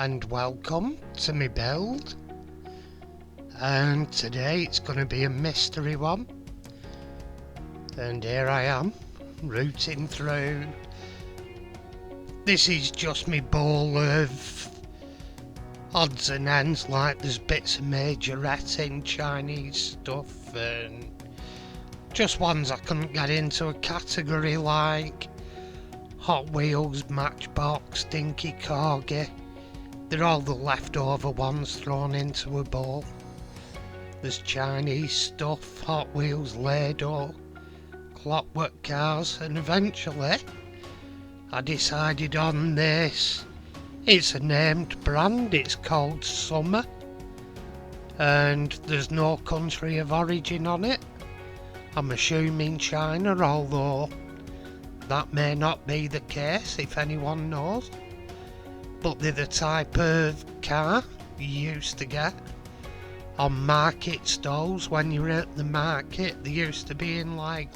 and welcome to my build. And today it's going to be a mystery one, and here I am rooting through. This is just my bowl of odds and ends, like there's bits of majorette in Chinese stuff and just ones I couldn't get into a category, like Hot Wheels, Matchbox, Dinky Corgi. They're all the leftover ones thrown into a bowl. There's Chinese stuff, Hot Wheels, Lado, Clockwork Cars, and eventually I decided on this. It's a named brand, it's called Summer, and there's no country of origin on it. I'm assuming China, although that may not be the case if anyone knows. But they're the type of car you used to get on market stalls when you were at the market. They used to be in like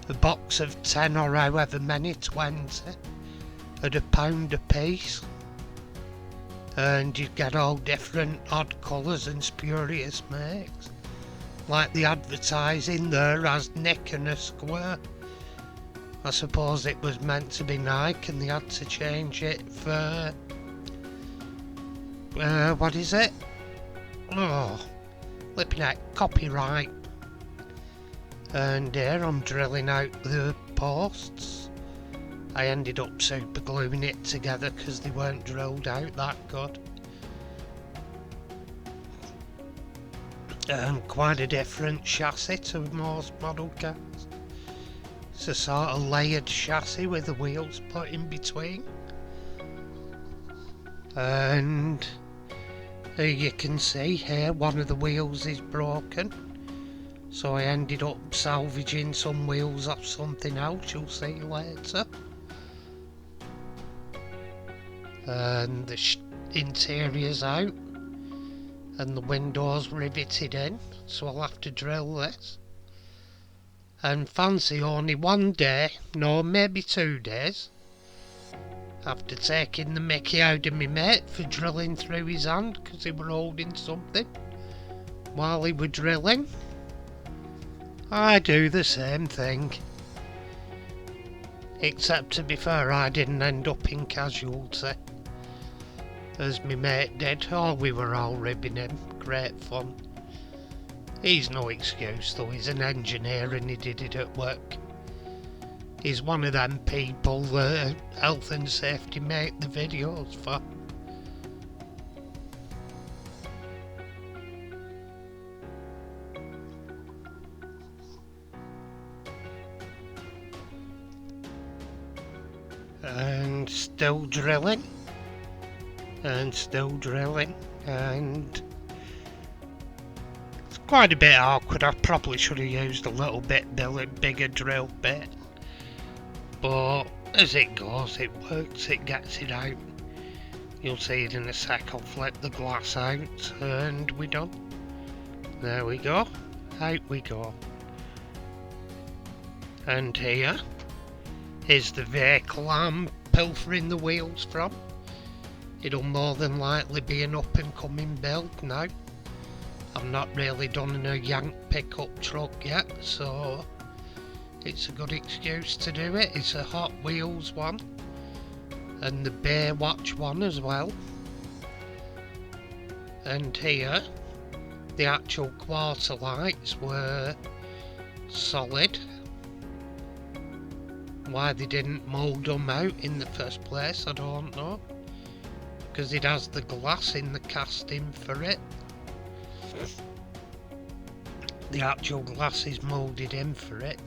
a box of 10 or however many, 20 at £1 a piece. And you'd get all different odd colours and spurious makes. Like the advertising there as Nick and a square. I suppose it was meant to be Nike and they had to change it for... what is it? Oh, flipping out, copyright. And here I'm drilling out the posts. I ended up super gluing it together because they weren't drilled out that good. Quite a different chassis to most model cars. It's a sort of layered chassis with the wheels put in between. And you can see here one of the wheels is broken. So I ended up salvaging some wheels off something else, you'll see later. And the interior's out. And the windows riveted in, so I'll have to drill this. And fancy only one day, no maybe 2 days, after taking the mickey out of my mate for drilling through his hand because he were holding something while he were drilling, I do the same thing. Except to be fair, I didn't end up in casualty as my mate did. Oh, we were all ribbing him. Great fun. He's no excuse though, he's an engineer and he did it at work. He's one of them people that health and safety make the videos for. And still drilling. And still drilling, and it's quite a bit awkward. I probably should have used a little bit bigger drill bit, but as it goes, it works, it gets it out. You'll see it in a sec. I'll flip the glass out and we're done. There we go, out we go. And here is the vehicle I'm pilfering the wheels from. It'll more than likely be an up and coming build now. I've not really done a Yank pickup truck yet, so it's a good excuse to do it. It's a Hot Wheels one and the Baywatch one as well. And here the actual quarter lights were solid. Why they didn't mould them out in the first place, I don't know. Because it has the glass in the casting for it. The actual glass is moulded in for it.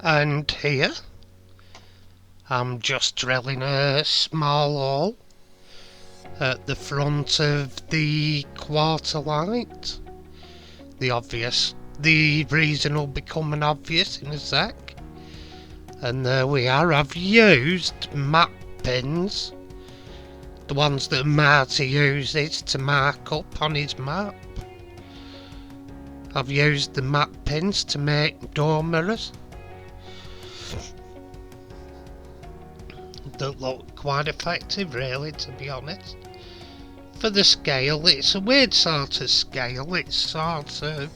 And here I'm just drilling a small hole at the front of the quarter light. The obvious the reason will be coming obvious in a sec. And there we are. I've used map pins, the ones that Marty uses to mark up on his map. I've used the map pins to make door mirrors that look quite effective, really, to be honest. For the scale, it's a weird sort of scale. It's sort of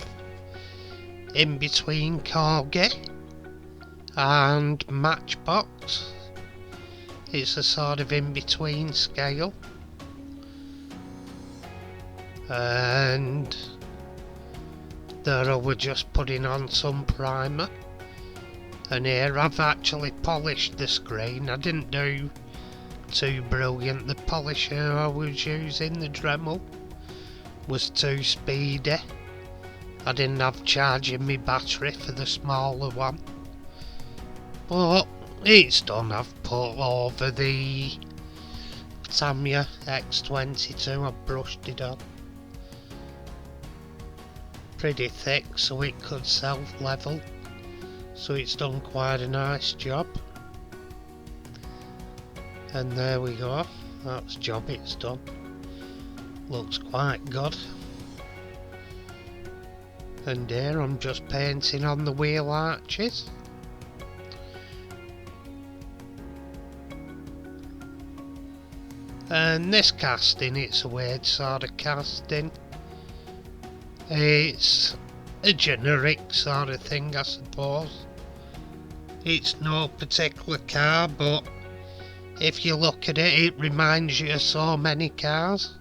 in between Corgi and Matchbox. It's a sort of in between scale. And there we're just putting on some primer. And here I've actually polished the screen. I didn't do too brilliant. The polisher I was using, the Dremel, was too speedy. I didn't have charging my battery for the smaller one. But it's done. I've put over the Tamiya X22, I've brushed it on. Pretty thick so it could self-level. So it's done quite a nice job. And there we go, that's job it's done. Looks quite good. And here I'm just painting on the wheel arches. And this casting, it's a weird sort of casting. It's a generic sort of thing, I suppose. It's no particular car, but if you look at it, it reminds you of so many cars.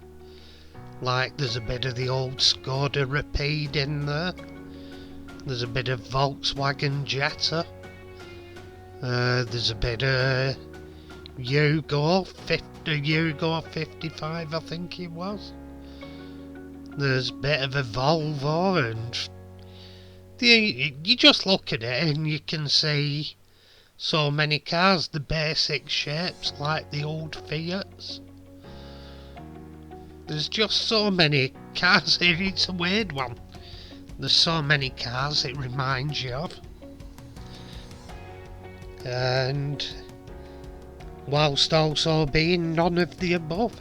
Like there's a bit of the old Skoda Rapide in there. There's a bit of Volkswagen Jetta. There's a bit of Yugo 55, I think it was. There's a bit of a Volvo, and you just look at it and you can see so many cars, the basic shapes like the old Fiats. There's just so many cars here, it's a weird one. There's so many cars it reminds you of. And whilst also being none of the above.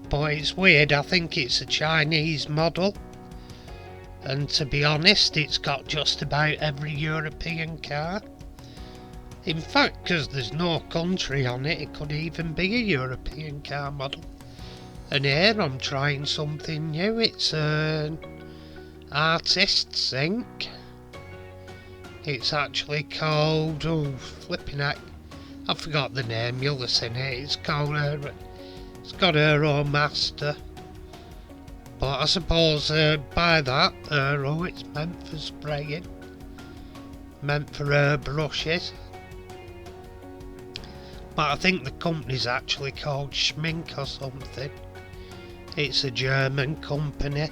But it's weird, I think it's a Chinese model. And to be honest, it's got just about every European car. In fact, because there's no country on it, it could even be a European car model. And here I'm trying something new. It's an Artist's Ink. It's actually called, flipping heck, I forgot the name, you'll have seen it. It's called, it's got Aero Master. But I suppose by that, it's meant for spraying. Meant for brushes. But I think the company's actually called Schmink or something. It's a German company.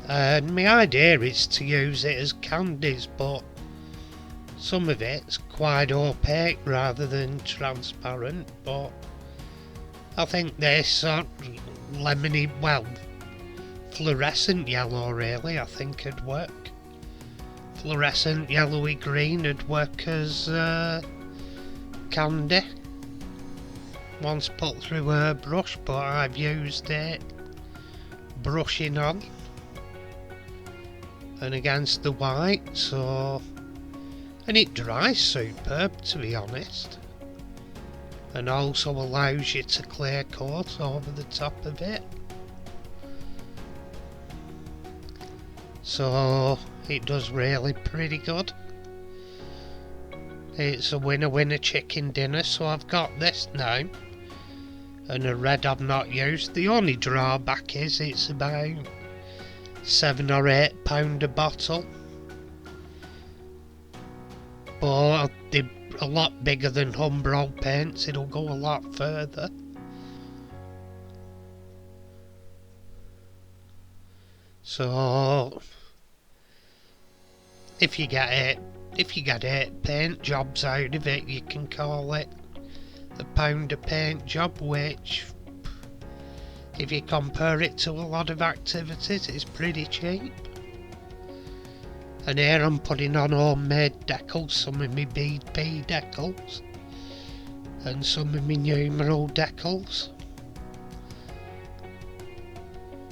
And my idea is to use it as candies, but some of it's quite opaque rather than transparent. But I think this sort of lemony, well, fluorescent yellow really, I think would work. Fluorescent yellowy green would work as candy once put through a brush, but I've used it brushing on and against the white, so, and it dries superb, to be honest, and also allows you to clear coat over the top of it, so it does really pretty good. It's a winner chicken dinner, so I've got this now, and a red I've not used. The only drawback is it's about £7 or £8 a bottle, but they're a lot bigger than Umbro paints, it'll go a lot further. So if you get 8 paint jobs out of it, you can call it a £1 a paint job, which if you compare it to a lot of activities, it's pretty cheap. And here I'm putting on homemade decals, some of my BP decals and some of my numeral decals,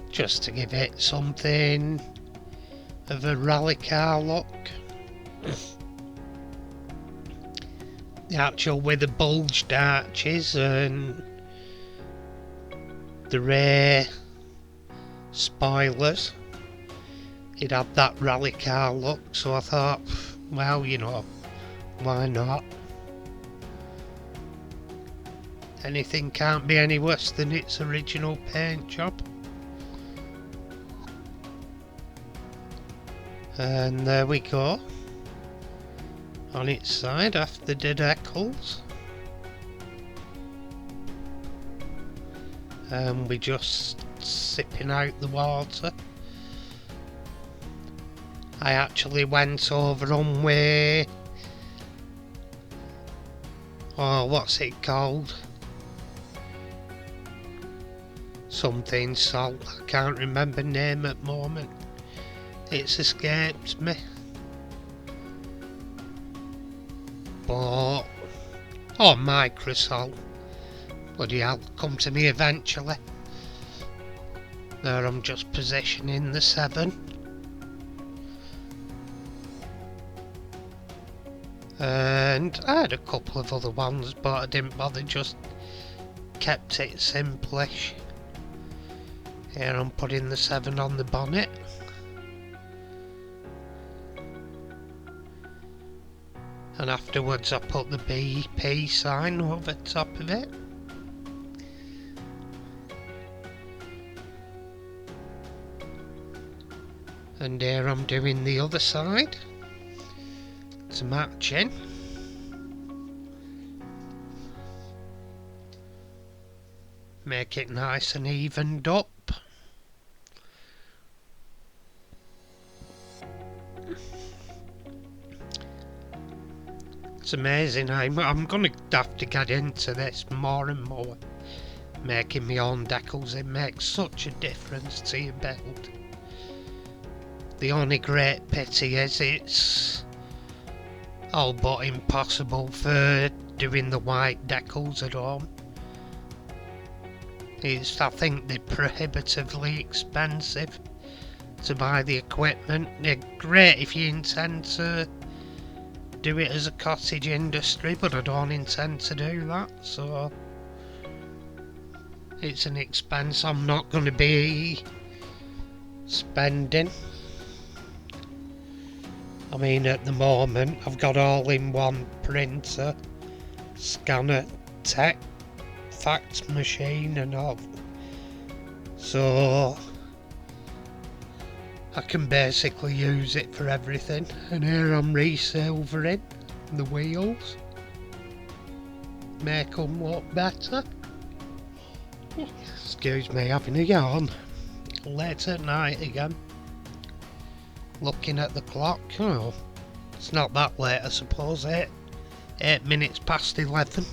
just to give it something of a rally car look. The actual with the bulged arches and the rear spoilers, it had that rally car look, so I thought, well, you know, why not? Anything can't be any worse than its original paint job. And there we go, on its side after the decals. And we're just sipping out the water. I actually went over on where, oh, what's it called? Something salt, I can't remember name at the moment. It's escaped me. But, oh, Microsol. Bloody hell, come to me eventually. There I'm just positioning the 7. And I had a couple of other ones, but I didn't bother, just kept it simplish. Here I'm putting the 7 on the bonnet. And afterwards I put the BP sign over the top of it. And here I'm doing the other side to match in. Make it nice and evened up. It's amazing, I'm gonna have to get into this more and more. Making my own decals, it makes such a difference to your build. The only great pity is it's all but impossible for doing the white decals at home. I think they're prohibitively expensive to buy the equipment. They're great if you intend to do it as a cottage industry, but I don't intend to do that, so it's an expense I'm not going to be spending. I mean, at the moment I've got all-in-one printer, scanner, tech, fax machine and all, so I can basically use it for everything. And here I'm resilvering the wheels, make them look better. Excuse me, having a yawn. Late at night again. Looking at the clock, oh, it's not that late I suppose, 8 minutes past 11.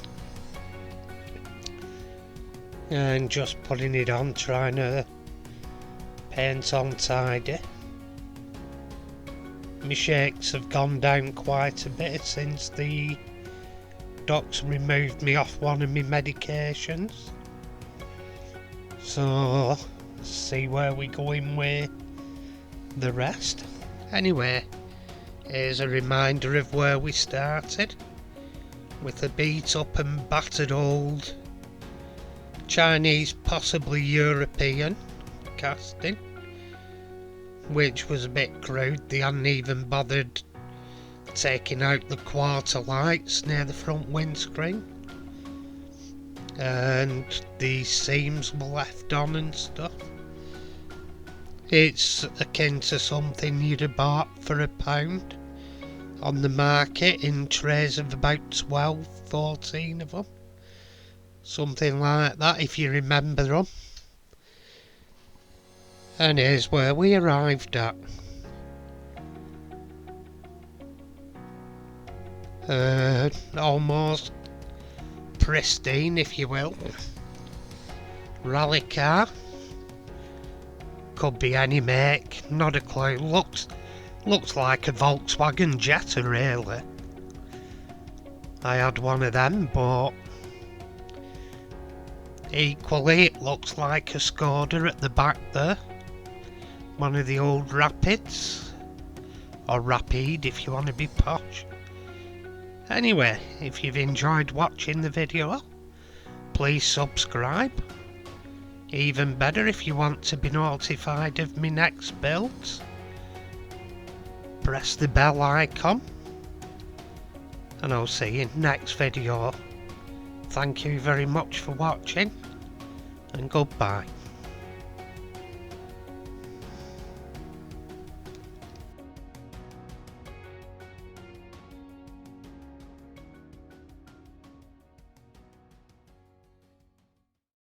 And just putting it on, trying to paint on tidy. My shakes have gone down quite a bit since the doctor removed me off one of my medications. So, see where we go in with the rest. Anyway, here's a reminder of where we started, with a beat up and battered old Chinese, possibly European casting, which was a bit crude. They hadn't even bothered taking out the quarter lights near the front windscreen, and the seams were left on and stuff. It's akin to something you'd have bought for £1 on the market in trays of about 12, 14 of them. Something like that, if you remember them. And here's where we arrived at. Almost pristine, if you will. Rally car, could be any make, not a clue. Looks like a Volkswagen Jetta really. I had one of them, but equally it looks like a Skoda at the back there. One of the old Rapids, or Rapide if you want to be posh. Anyway, if you've enjoyed watching the video, please subscribe. Even better if you want to be notified of my next builds. Press the bell icon. And I'll see you in the next video. Thank you very much for watching, and goodbye.